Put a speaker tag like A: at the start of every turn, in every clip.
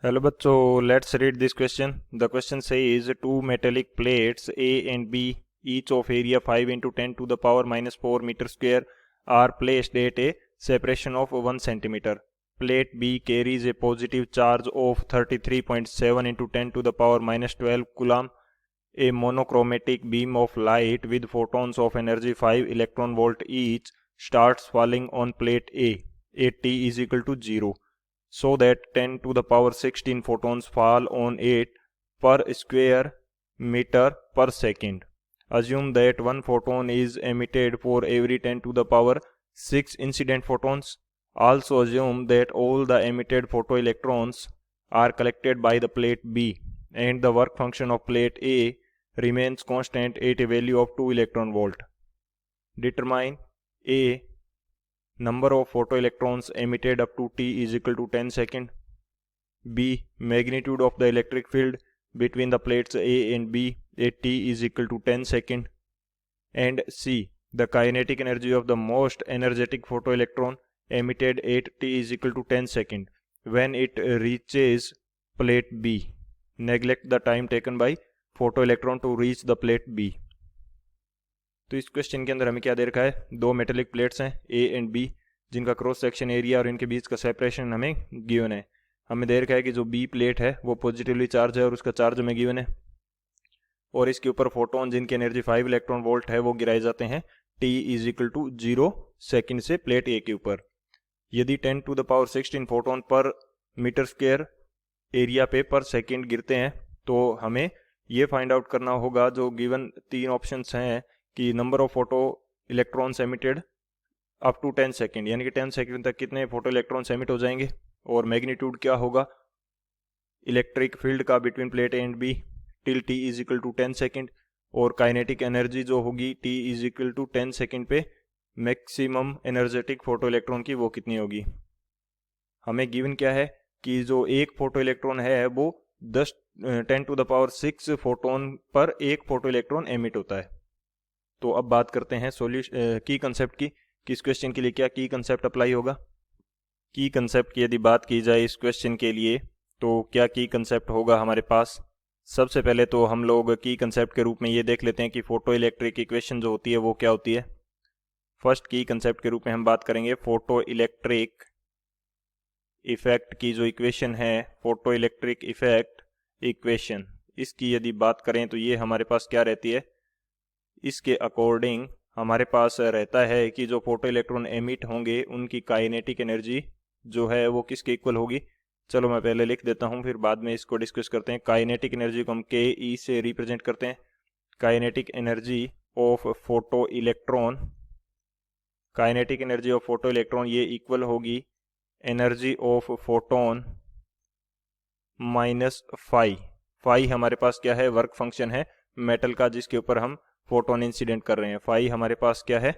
A: Hello bachcho, let's read this question. The question says two metallic plates A and B, each of area 5 into 10 to the power minus 4 meter square, are placed at a separation of 1 centimeter. Plate B carries a positive charge of 33.7 into 10 to the power minus 12 coulomb. A monochromatic beam of light with photons of energy 5 electron volt each starts falling on plate A at T is equal to 0, so that 10 to the power 16 photons fall on it per square meter per second. Assume that 1 photon is emitted for every 10 to the power 6 incident photons. Also assume that all the emitted photoelectrons are collected by the plate B and the work function of plate A remains constant at a value of 2 electron volt. Determine A, number of photoelectrons emitted up to T is equal to 10 second. B, magnitude of the electric field between the plates A and B at T is equal to 10 second. And C, the kinetic energy of the most energetic photoelectron emitted at T is equal to 10 second when it reaches plate B. Neglect the time taken by photoelectron to reach the plate B. तो इस question के अंदर हमें क्या दे रखा है, दो metallic plates हैं ए एंड बी जिनका क्रॉस सेक्शन एरिया और इनके बीच का सेपरेशन हमें गिवन है. हमें दे रखा है कि जो बी प्लेट है वो पॉजिटिवली चार्ज है और उसका चार्ज हमें गिवन है और इसके ऊपर फोटोन जिनकी एनर्जी 5 इलेक्ट्रॉन वोल्ट है वो गिराए जाते हैं T is equal to 0 second से प्लेट ए के ऊपर. यदि 10 to the power 16 photon per metre square area पे पर सेकेंड गिरते हैं तो हमें ये फाइंड आउट करना होगा जो गिवन तीन ऑप्शंस हैं कि number of photo electrons emitted up to 10 second, यानी कि 10 सेकेंड तक कितने फोटो इलेक्ट्रॉन्स एमिट हो जाएंगे, और मैग्नीट्यूड क्या होगा इलेक्ट्रिक फील्ड का between plate A and B till T is equal to 10 second, और काइनेटिक एनर्जी जो होगी T is equal to 10 second पे मैक्सिमम एनर्जेटिक फोटो इलेक्ट्रॉन की वो कितनी होगी. हमें गिवन क्या है कि जो एक फोटो इलेक्ट्रॉन है वो 10 टू द पावर 6 फोटोन पर एक फोटो इलेक्ट्रॉन एमिट होता है. तो अब बात करते हैं की कंसेप्ट की कि इस क्वेश्चन के लिए क्या की कंसेप्ट अप्लाई होगा. की कंसेप्ट की यदि बात की जाए इस क्वेश्चन के लिए तो क्या की कंसेप्ट होगा हमारे पास. सबसे पहले तो हम लोग की कंसेप्ट के रूप में ये देख लेते हैं कि फोटो इलेक्ट्रिक इक्वेशन जो होती है वो क्या होती है. फर्स्ट की कंसेप्ट के रूप में हम बात करेंगे फोटो इलेक्ट्रिक इफेक्ट की जो इक्वेशन है, फोटो इलेक्ट्रिक इफेक्ट इक्वेशन, इसकी यदि बात करें तो ये हमारे पास क्या रहती है. इसके अकॉर्डिंग हमारे पास रहता है कि जो फोटो इलेक्ट्रॉन एमिट होंगे उनकी काइनेटिक एनर्जी जो है वो किसके इक्वल होगी. चलो मैं पहले लिख देता हूँ फिर बाद में इसको डिस्कस करते हैं. काइनेटिक एनर्जी को हम के ई से रिप्रेजेंट करते हैं. Kinetic energy of photo electron, kinetic energy of photo electron ये इक्वल होगी energy of photon minus phi. Phi हमारे पास क्या है, वर्क फंक्शन है मेटल का जिसके ऊपर हम फोटोन इंसिडेंट कर रहे हैं. फाई हमारे पास क्या है,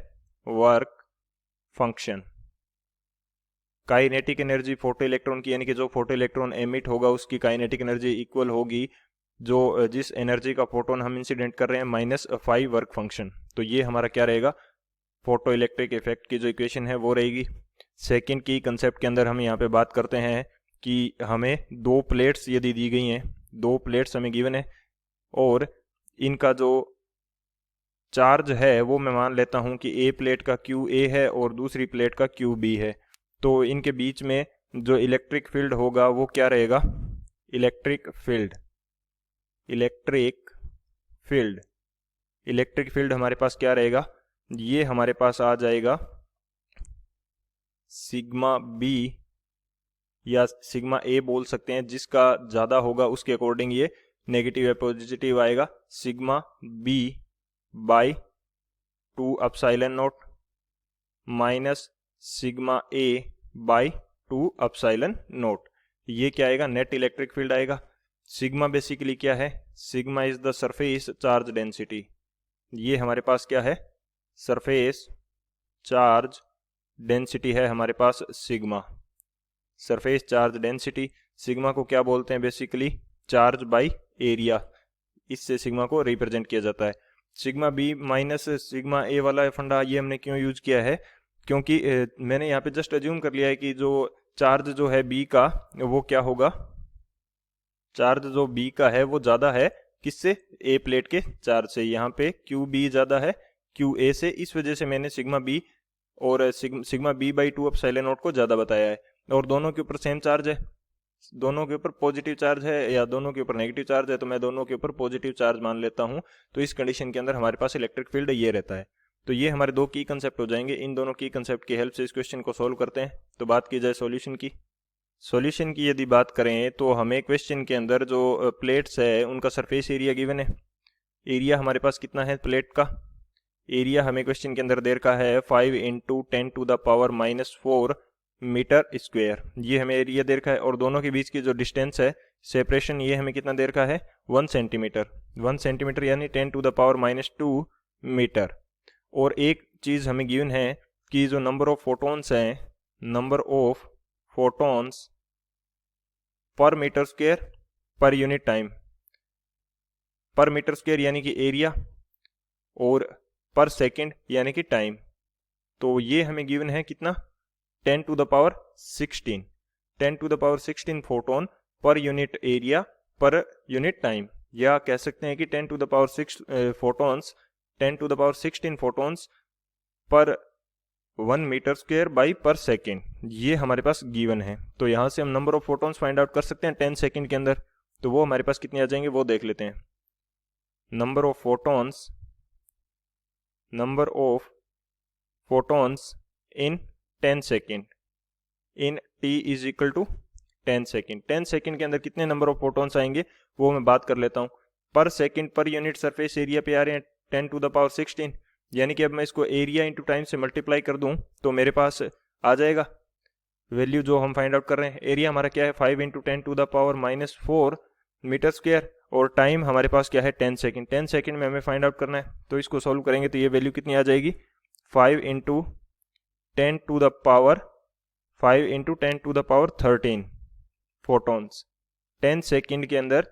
A: work function. Kinetic energy photo electron की यानी कि जो फोटो इलेक्ट्रॉन एमिट होगा उसकी काइनेटिक एनर्जी इक्वल होगी जो जिस एनर्जी का फोटोन हम इंसिडेंट कर रहे हैं माइनस फाई वर्क फंक्शन. तो ये हमारा क्या रहेगा, फोटो इलेक्ट्रिक इफेक्ट की जो इक्वेशन है वो रहेगी. सेकेंड की कंसेप्ट के अंदर हम यहाँ पे बात करते हैं कि हमें दो प्लेट्स यदि दी गई हैं, दो प्लेट्स हमें गिवन है और इनका जो चार्ज है वो मैं मान लेता हूं कि ए प्लेट का क्यू ए है और दूसरी प्लेट का क्यू बी है. तो इनके बीच में जो इलेक्ट्रिक फील्ड होगा वो क्या रहेगा, electric field. Electric field, electric field हमारे पास क्या रहेगा, ये हमारे पास आ जाएगा सिग्मा बी या सिग्मा ए बोल सकते हैं, जिसका ज़्यादा होगा उसके अकॉर्डिंग ये नेगेटिव या पॉजिटिव आएगा. Sigma B by 2 epsilon naught minus sigma A by 2 epsilon naught. ये क्या आएगा, नेट इलेक्ट्रिक फील्ड आएगा. सिग्मा बेसिकली क्या है, sigma is the surface charge density. ये हमारे पास क्या है, सरफेस चार्ज डेंसिटी है हमारे पास sigma. Surface charge density, sigma को क्या बोलते हैं बेसिकली, चार्ज बाई एरिया, इससे सिग्मा को रिप्रेजेंट किया जाता है. Sigma B minus sigma A वाला फंडा ये हमने क्यों यूज किया है, क्योंकि मैंने यहाँ पे जस्ट अज्यूम कर लिया है कि जो चार्ज जो है बी का वो क्या होगा, चार्ज जो बी का है वो ज़्यादा है किससे, ए प्लेट के चार्ज से। यहाँ पे क्यू बी ज़्यादा है क्यू ए से, इस वजह से मैंने सिग्मा बी और sigma B by two epsilon naught को ज़्यादा बताया है। और दोनों के ऊपर सेम चार्ज है, दोनों के ऊपर पॉजिटिव चार्ज है या दोनों के ऊपर नेगेटिव चार्ज है, तो मैं दोनों के ऊपर पॉजिटिव चार्ज मान लेता हूँ। तो इस कंडीशन के अंदर हमारे पास इलेक्ट्रिक फील्ड ये रहता है। तो ये हमारे दो की कंसेप्ट हो जाएंगे। इन दोनों की कंसेप्ट की हेल्प से इस क्वेश्चन को सोल्व करते हैं। तो बात की जाए सॉल्यूशन की। सॉल्यूशन की यदि बात करें तो हमें क्वेश्चन के अंदर जो प्लेट्स है उनका सरफेस एरिया गिवन है। एरिया हमारे पास कितना है प्लेट का, एरिया हमें क्वेश्चन के अंदर दे रखा है 5 इंटू 10⁻⁻⁴ मीटर स्क्वायर, ये हमें एरिया दे रखा है। और दोनों के बीच की जो डिस्टेंस है सेपरेशन, ये हमें कितना दे रखा है 1 सेंटीमीटर, 1 सेंटीमीटर यानी 10⁻⁻² मीटर। और एक चीज़ हमें गिवन है कि जो नंबर ऑफ फोटॉन्स हैं, number of photons per metre square per unit time, per metre square यानी कि एरिया और पर सेकंड यानी कि टाइम। तो ये हमें गिवन है कितना 10⁻16, 10⁻16 फोटोन पर यूनिट एरिया पर यूनिट टाइम, या कह सकते हैं कि 10⁻6 photons 10⁻16 photons per 1 metre square by per second, ये हमारे पास गिवन है। तो यहाँ से हम number of photons find out कर सकते हैं 10 सेकेंड के अंदर। तो वो हमारे पास कितने आ जाएंगे वो देख लेते हैं। Number of photons in 10 second in t is equal to 10 second. 10 second के अंदर कितने नंबर ऑफ फोटॉन्स आएंगे वो मैं बात कर लेता हूँ। पर second per unit surface area पे आ रहे हैं 10⁻16, यानी कि अब मैं इसको एरिया इंटू टाइम से मल्टीप्लाई कर दूं तो मेरे पास आ जाएगा वैल्यू जो हम फाइंड आउट कर रहे हैं। एरिया हमारा क्या है 5 इंटू 10⁻⁻⁴ मीटर स्क्वायर, और टाइम हमारे पास क्या है 10 सेकेंड। 10 सेकेंड में हमें फाइंड आउट करना है, तो इसको सॉल्व करेंगे तो ये वैल्यू कितनी आ जाएगी 5 इंटू 10⁻13 फोटॉन्स। 10 सेकेंड के अंदर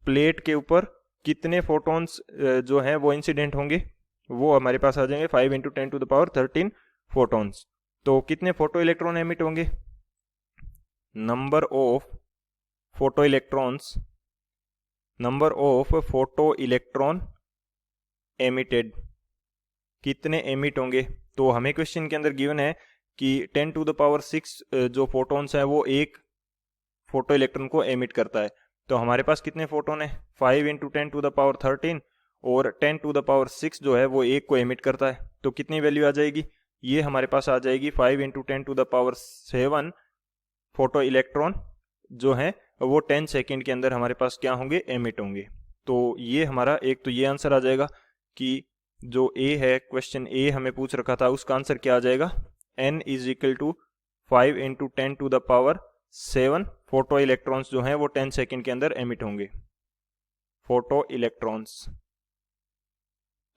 A: प्लेट के ऊपर कितने फोटॉन्स जो हैं वो इंसिडेंट होंगे, वो हमारे पास आ जाएंगे 5 इंटू 10⁻13 फोटॉन्स। तो कितने फोटो इलेक्ट्रॉन एमिट होंगे, number of photo electron emitted, कितने एमिट होंगे। तो हमें क्वेश्चन के अंदर गिवन है कि 10⁻6 जो फोटॉन्स है वो एक फोटो इलेक्ट्रॉन को एमिट करता है। तो हमारे पास कितने फोटोन है 5 इंटू 10⁻13 और 10⁻6 जो है वो एक को एमिट करता है। तो कितनी वैल्यू आ जाएगी, ये हमारे पास आ जाएगी 5 इंटू 10⁻7 फोटो इलेक्ट्रॉन जो है वो 10 सेकेंड के अंदर हमारे पास क्या होंगे एमिट होंगे। तो ये हमारा एक तो ये आंसर आ जाएगा कि जो ए है, क्वेश्चन ए हमें पूछ रखा था, उसका आंसर क्या आ जाएगा n is equal to 5 into 10⁻7 photo electrons जो हैं वो 10 सेकेंड के अंदर एमिट होंगे, फोटो इलेक्ट्रॉन्स।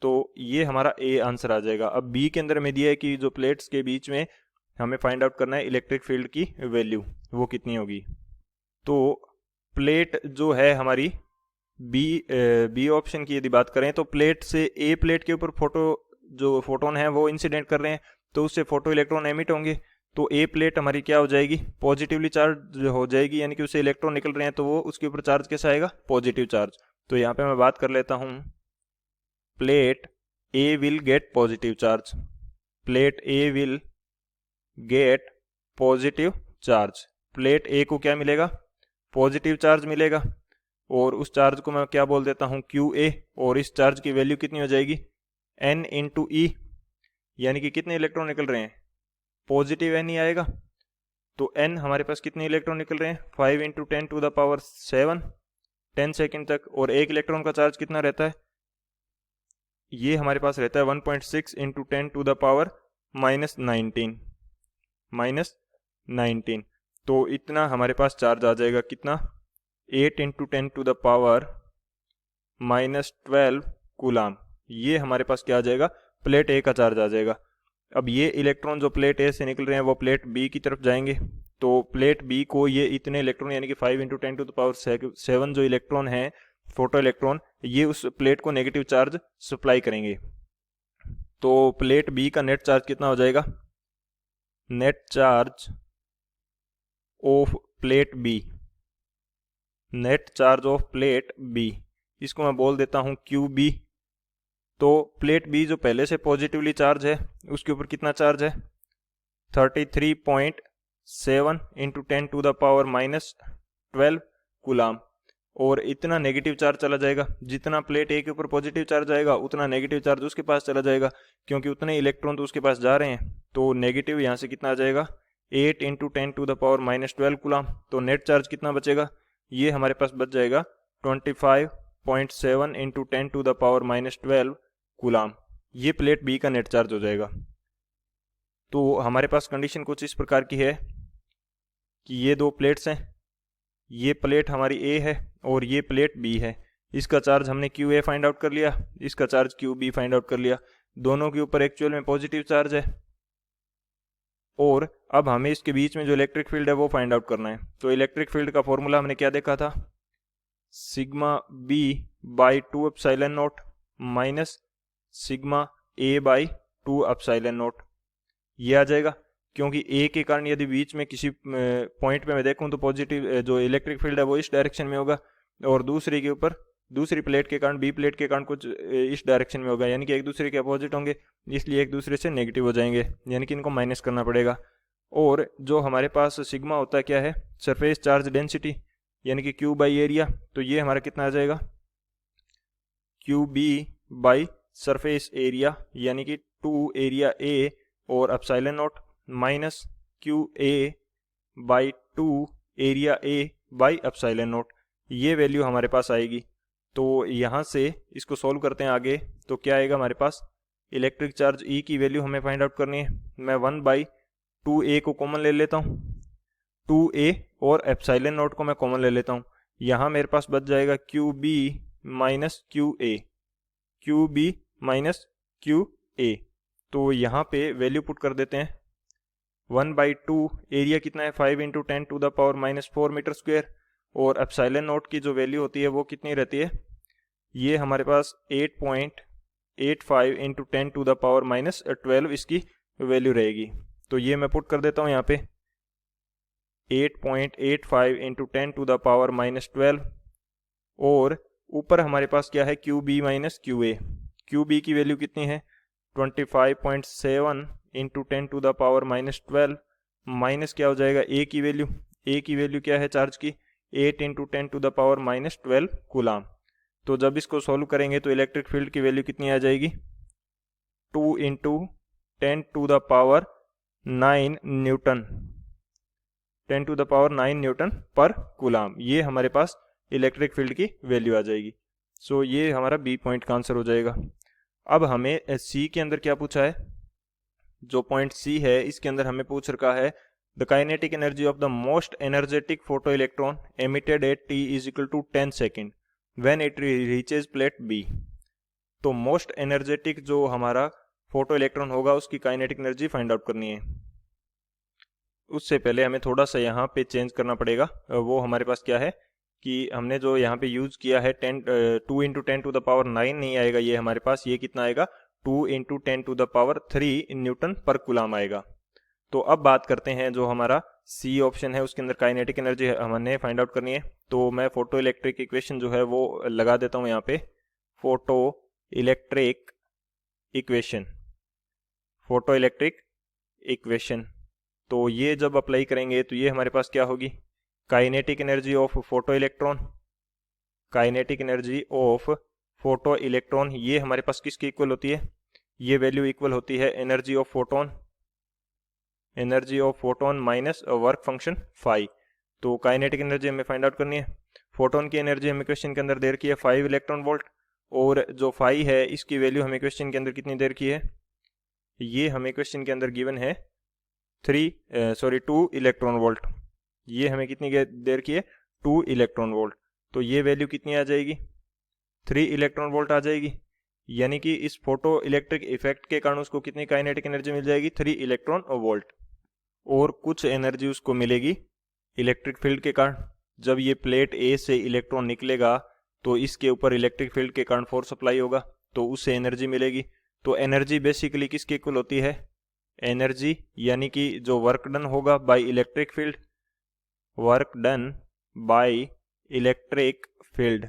A: तो ये हमारा ए आंसर आ जाएगा। अब बी के अंदर में दिया है कि जो प्लेट्स के बीच में हमें फाइंड आउट करना है इलेक्ट्रिक फील्ड की वैल्यू वो कितनी होगी। तो प्लेट जो है हमारी बी ऑप्शन की यदि बात करें तो प्लेट से ए प्लेट के ऊपर जो फोटोन है वो इंसिडेंट कर रहे हैं, तो उससे फोटो इलेक्ट्रॉन एमिट होंगे। तो ए प्लेट हमारी क्या हो जाएगी पॉजिटिवली चार्ज हो जाएगी, यानी कि उससे इलेक्ट्रॉन निकल रहे हैं तो वो उसके ऊपर चार्ज कैसा आएगा पॉजिटिव चार्ज। तो यहाँ पे मैं बात कर लेता हूँ plate A will get positive charge, plate A will get positive charge, plate A को क्या मिलेगा पॉजिटिव चार्ज मिलेगा, और उस चार्ज को मैं क्या बोल देता हूँ क्यू ए, और इस चार्ज की वैल्यू कितनी हो जाएगी n इंटू ई, यानी कि कितने इलेक्ट्रॉन निकल रहे हैं पॉजिटिव n ही आएगा। तो n हमारे पास कितने इलेक्ट्रॉन निकल रहे हैं 5 इंटू 10⁻7 10 सेकेंड तक, और एक इलेक्ट्रॉन का चार्ज कितना रहता है, ये हमारे पास रहता है 1.6 इंटू 10⁻19 तो इतना हमारे पास चार्ज आ जाएगा कितना 8 इंटू 10⁻12 कूलाम। ये हमारे पास क्या आ जाएगा प्लेट ए का चार्ज आ जाएगा। अब ये इलेक्ट्रॉन जो प्लेट ए से निकल रहे हैं वो प्लेट बी की तरफ जाएंगे, तो प्लेट बी को ये इतने इलेक्ट्रॉन यानी कि 5 इंटू 10⁻7 जो इलेक्ट्रॉन है फोटो इलेक्ट्रॉन, ये उस प्लेट को नेगेटिव चार्ज सप्लाई करेंगे। तो प्लेट बी का नेट चार्ज कितना हो जाएगा, net charge of plate B net charge of plate B, इसको मैं बोल देता हूँ क्यू बी। तो प्लेट बी जो पहले से पॉजिटिवली चार्ज है उसके ऊपर कितना चार्ज है 33.7 इंटू 10⁻⁻12 कूलाम, और इतना नेगेटिव चार्ज चला जाएगा। जितना प्लेट ए के ऊपर पॉजिटिव चार्ज आएगा उतना नेगेटिव चार्ज उसके पास चला जाएगा, क्योंकि उतने इलेक्ट्रॉन तो उसके पास जा रहे हैं। तो नेगेटिव यहाँ से कितना आ जाएगा 8 इंटू 10⁻⁻12 कूलाम। तो नेट चार्ज कितना बचेगा, ये हमारे पास बच जाएगा 25.7 इंटू 10⁻⁻12 कूलाम। ये प्लेट बी का नेट चार्ज हो जाएगा। तो हमारे पास कंडीशन कुछ इस प्रकार की है कि ये दो प्लेट्स हैं, ये प्लेट हमारी ए है और ये प्लेट बी है। इसका चार्ज हमने क्यू ए फाइंड आउट कर लिया, इसका charge Q B find out कर लिया। दोनों के ऊपर एक्चुअल में पॉजिटिव चार्ज है, और अब हमें इसके बीच में जो इलेक्ट्रिक फील्ड है वो फाइंड आउट करना है। तो इलेक्ट्रिक फील्ड का फॉर्मूला हमने क्या देखा था, sigma B by 2 epsilon naught minus sigma A by 2 epsilon naught, ये आ जाएगा। क्योंकि ए के कारण यदि बीच में किसी पॉइंट पे मैं देखूं तो पॉजिटिव जो इलेक्ट्रिक फील्ड है वो इस डायरेक्शन में होगा, और दूसरी के ऊपर दूसरी प्लेट के कारण बी प्लेट के कारण कुछ इस डायरेक्शन में होगा, यानी कि एक दूसरे के अपोजिट होंगे, इसलिए एक दूसरे से नेगेटिव हो जाएंगे, यानी कि इनको माइनस करना पड़ेगा। और जो हमारे पास सिग्मा होता है क्या है, सरफेस चार्ज डेंसिटी, यानी कि क्यू बाई एरिया। तो ये हमारा कितना आ जाएगा Q B by surface area, यानी कि 2 एरिया ए और epsilon naught minus Q A by 2 area A by epsilon naught, ये वैल्यू हमारे पास आएगी। तो यहाँ से इसको सॉल्व करते हैं आगे, तो क्या आएगा हमारे पास, इलेक्ट्रिक चार्ज ई की वैल्यू हमें फाइंड आउट करनी है। मैं 1/2a को कॉमन ले लेता हूँ, 2a और एप्सिलॉन नॉट को मैं कॉमन ले लेता हूँ। यहाँ मेरे पास बच जाएगा Q B minus Q A, Q B minus Q A. तो यहाँ पे वैल्यू पुट कर देते हैं, 1/2 एरिया कितना है 5 इंटू 10⁻⁻4 मीटर स्क्वायर, और एप्सिलॉन नॉट की जो वैल्यू होती है वो कितनी रहती है, ये हमारे पास 8.85 इंटू 10⁻⁻12 इसकी वैल्यू रहेगी। तो ये मैं पुट कर देता हूँ यहाँ पे 8.85 इंटू 10⁻⁻12, और ऊपर हमारे पास क्या है Q B minus Q A. Q B की वैल्यू कितनी है 25.7 इंटू 10⁻⁻12 माइनस क्या हो जाएगा ए की वैल्यू, ए की वैल्यू क्या है चार्ज की 8 इंटू 10⁻⁻12 कूलाम। तो जब इसको सॉल्व करेंगे तो इलेक्ट्रिक फील्ड की वैल्यू कितनी आ जाएगी 2 इंटू 10⁻9 न्यूटन, 10⁻9 न्यूटन पर कूलाम, ये हमारे पास इलेक्ट्रिक फील्ड की वैल्यू आ जाएगी। सो ये हमारा बी पॉइंट का आंसर हो जाएगा। अब हमें सी के अंदर क्या पूछा है, जो पॉइंट सी है इसके अंदर हमें पूछ रखा है the kinetic energy of the most energetic photo electron emitted at t is equal to 10 second when it reaches plate B. तो मोस्ट एनर्जेटिक जो हमारा फोटो इलेक्ट्रॉन होगा उसकी काइनेटिक एनर्जी फाइंड आउट करनी है। उससे पहले हमें थोड़ा सा यहाँ पे चेंज करना पड़ेगा। वो हमारे पास क्या है कि हमने जो यहाँ पे यूज किया है 2 इंटू 10⁻9 नहीं आएगा ये हमारे पास, ये कितना आएगा 2 इंटू 10⁻3 न्यूटन पर कूलाम आएगा। तो अब बात करते हैं जो हमारा सी ऑप्शन है उसके अंदर काइनेटिक एनर्जी हमने फाइंड आउट करनी है। तो मैं फोटो इलेक्ट्रिक इक्वेशन जो है वो लगा देता हूँ यहाँ पे, photo electric equation, photo electric equation. तो ये जब अप्लाई करेंगे तो ये हमारे पास क्या होगी kinetic energy of photo electron, kinetic energy of photo electron ये हमारे पास किसकी इक्वल होती है, ये वैल्यू इक्वल होती है energy of photon, energy of photon minus work function phi. तो काइनेटिक एनर्जी हमें फाइंड आउट करनी है। फोटोन की एनर्जी हमें क्वेश्चन के अंदर दे रखी है 5 इलेक्ट्रॉन वोल्ट, और जो फाई है इसकी वैल्यू हमें क्वेश्चन के अंदर कितनी दे रखी है, ये हमें क्वेश्चन के अंदर गिवन है 2 इलेक्ट्रॉन वोल्ट, ये हमें कितनी दे रखी है 2 इलेक्ट्रॉन वोल्ट। तो ये वैल्यू कितनी आ जाएगी 3 इलेक्ट्रॉन वोल्ट आ जाएगी, यानी कि इस फोटो इलेक्ट्रिक इफेक्ट के कारण उसको कितनी काइनेटिक एनर्जी मिल जाएगी 3 इलेक्ट्रॉन वोल्ट, और कुछ एनर्जी उसको मिलेगी इलेक्ट्रिक फील्ड के कारण। जब ये प्लेट ए से इलेक्ट्रॉन निकलेगा तो इसके ऊपर इलेक्ट्रिक फील्ड के कारण फोर्स अप्लाई होगा, तो उससे एनर्जी मिलेगी। तो एनर्जी बेसिकली किसके इक्वल होती है, एनर्जी यानी कि जो वर्क डन होगा by electric field, work done by electric field,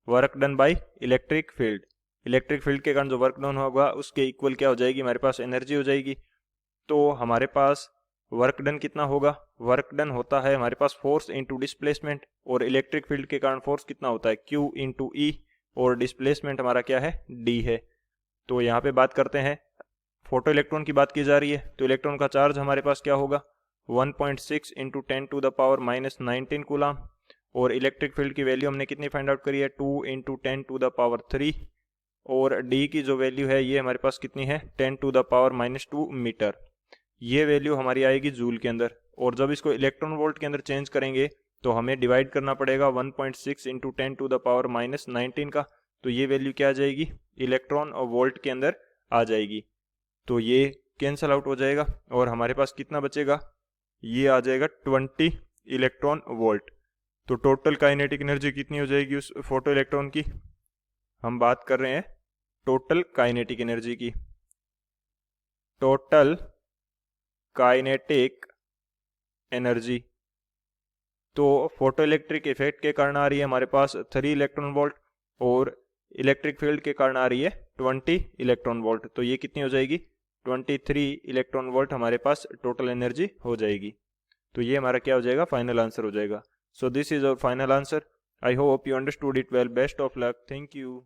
A: work done by electric field. Electric field के कारण जो वर्क डन होगा उसके इक्वल क्या हो जाएगी, हमारे पास एनर्जी हो जाएगी। तो हमारे पास वर्क डन कितना होगा, वर्क डन होता है हमारे पास फोर्स इनटू डिस्प्लेसमेंट, और इलेक्ट्रिक फील्ड के कारण फोर्स कितना होता है, Q इनटू E, और डिस्प्लेसमेंट हमारा क्या है, D है। तो यहाँ पे बात करते हैं, फोटो इलेक्ट्रॉन की बात की जा रही है, तो इलेक्ट्रॉन का चार्ज हमारे पास क्या होगा, 1.6 इंटू 10⁻⁻19 कूलाम, और इलेक्ट्रिक फील्ड की वैल्यू हमने कितनी फाइंड आउट करी है, 2 इंटू 10⁻3, और D की जो वैल्यू है ये हमारे पास कितनी है, 10⁻⁻2 मीटर। ये वैल्यू हमारी आएगी जूल के अंदर, और जब इसको इलेक्ट्रॉन वोल्ट के अंदर चेंज करेंगे तो हमें डिवाइड करना पड़ेगा 1.6 इंटू 10⁻⁻19 का, तो ये वैल्यू क्या आ जाएगी, इलेक्ट्रॉन और वोल्ट के अंदर आ जाएगी। तो ये कैंसल आउट हो जाएगा और हमारे पास कितना बचेगा, ये आ जाएगा 20 इलेक्ट्रॉन वोल्ट। तो टोटल काइनेटिक एनर्जी कितनी हो जाएगी उस फोटो इलेक्ट्रॉन की, हम बात कर रहे हैं टोटल काइनेटिक एनर्जी की। टोटल काइनेटिक एनर्जी तो फोटो इलेक्ट्रिक इफेक्ट के कारण आ रही है हमारे पास 3 इलेक्ट्रॉन वोल्ट, और इलेक्ट्रिक फील्ड के कारण आ रही है 20 इलेक्ट्रॉन वोल्ट। तो ये कितनी हो जाएगी, 23 इलेक्ट्रॉन वोल्ट हमारे पास टोटल एनर्जी हो जाएगी। तो ये हमारा क्या हो जाएगा, फाइनल आंसर हो जाएगा। So this is our final answer. I hope you understood it well. Best of luck. Thank you.